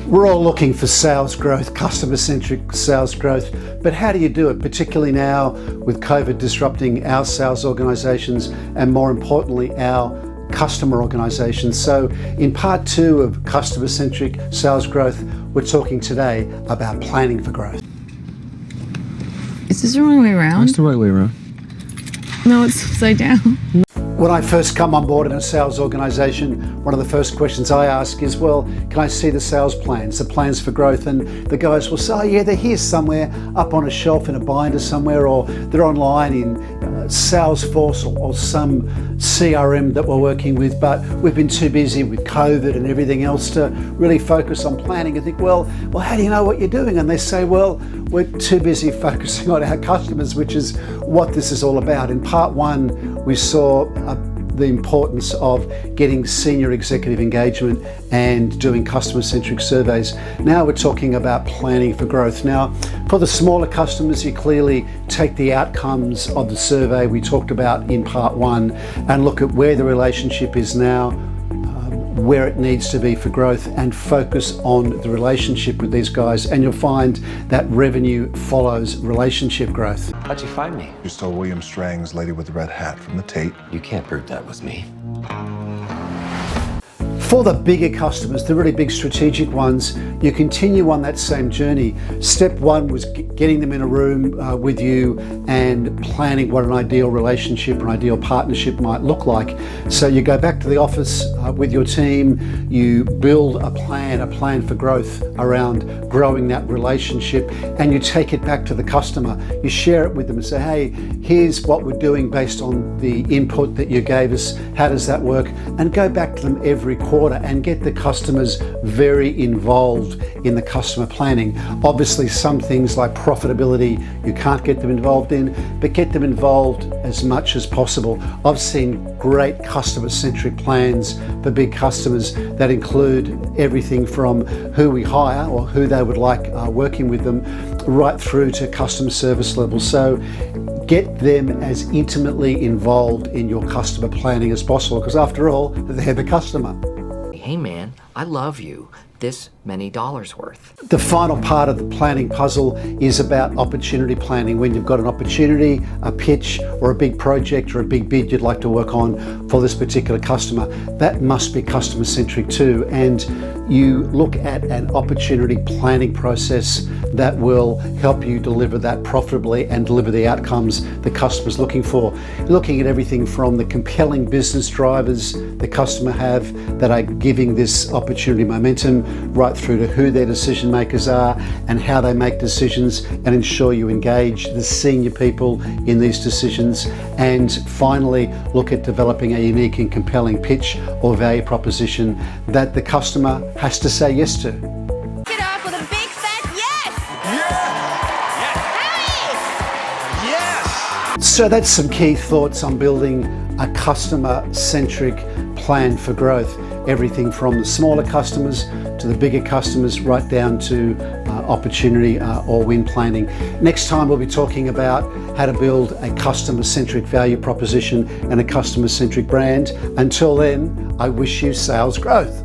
We're all looking for sales growth, customer-centric sales growth, but how do you do it, particularly now with COVID disrupting our sales organisations and more importantly our customer organisations? So in part 2 of customer-centric sales growth, we're talking today about planning for growth. Is this the wrong way around? That's the right way around. No, it's upside down. When I first come on board in a sales organisation, one of the first questions I ask is, well, can I see the sales plans, the plans for growth? And the guys will say, oh yeah, they're here somewhere, up on a shelf in a binder somewhere, or they're online in Salesforce or some CRM that we're working with, but we've been too busy with COVID and everything else to really focus on planning. And think, well, how do you know what you're doing? And they say, well, we're too busy focusing on our customers, which is what this is all about. In part 1, we saw the importance of getting senior executive engagement and doing customer-centric surveys. Now we're talking about planning for growth. Now, for the smaller customers, you clearly take the outcomes of the survey we talked about in part 1 and look at where the relationship is now, where it needs to be for growth, and focus on the relationship with these guys, and you'll find that revenue follows relationship growth. How'd you find me? You stole William Strang's Lady with the Red Hat from the tape. You can't prove that was me. For the bigger customers, the really big strategic ones, you continue on that same journey. Step 1 was getting them in a room with you and planning what an ideal relationship, an ideal partnership might look like. So you go back to the office with your team, you build a plan for growth around growing that relationship, and you take it back to the customer. You share it with them and say, hey, here's what we're doing based on the input that you gave us. How does that work? And go back to them every quarter and get the customers very involved in the customer planning. Obviously, some things like profitability you can't get them involved in, but get them involved as much as possible. I've seen great customer-centric plans for big customers that include everything from who we hire or who they would like working with them, right through to customer service level. So get them as intimately involved in your customer planning as possible, because after all, they're the customer. Hey man, I love you. This many dollars worth. The final part of the planning puzzle is about opportunity planning. When you've got an opportunity, a pitch, or a big project or a big bid you'd like to work on for this particular customer, that must be customer centric too. And you look at an opportunity planning process that will help you deliver that profitably and deliver the outcomes the customer's looking for. You're looking at everything from the compelling business drivers the customer have that are giving this opportunity momentum, right through to who their decision makers are and how they make decisions, and ensure you engage the senior people in these decisions. And finally, look at developing a unique and compelling pitch or value proposition that the customer has to say yes to. Get off with a big fat yes! Yes! So that's some key thoughts on building a customer-centric plan for growth. Everything from the smaller customers to the bigger customers, right down to opportunity or win planning. Next time we'll be talking about how to build a customer-centric value proposition and a customer-centric brand. Until then, I wish you sales growth.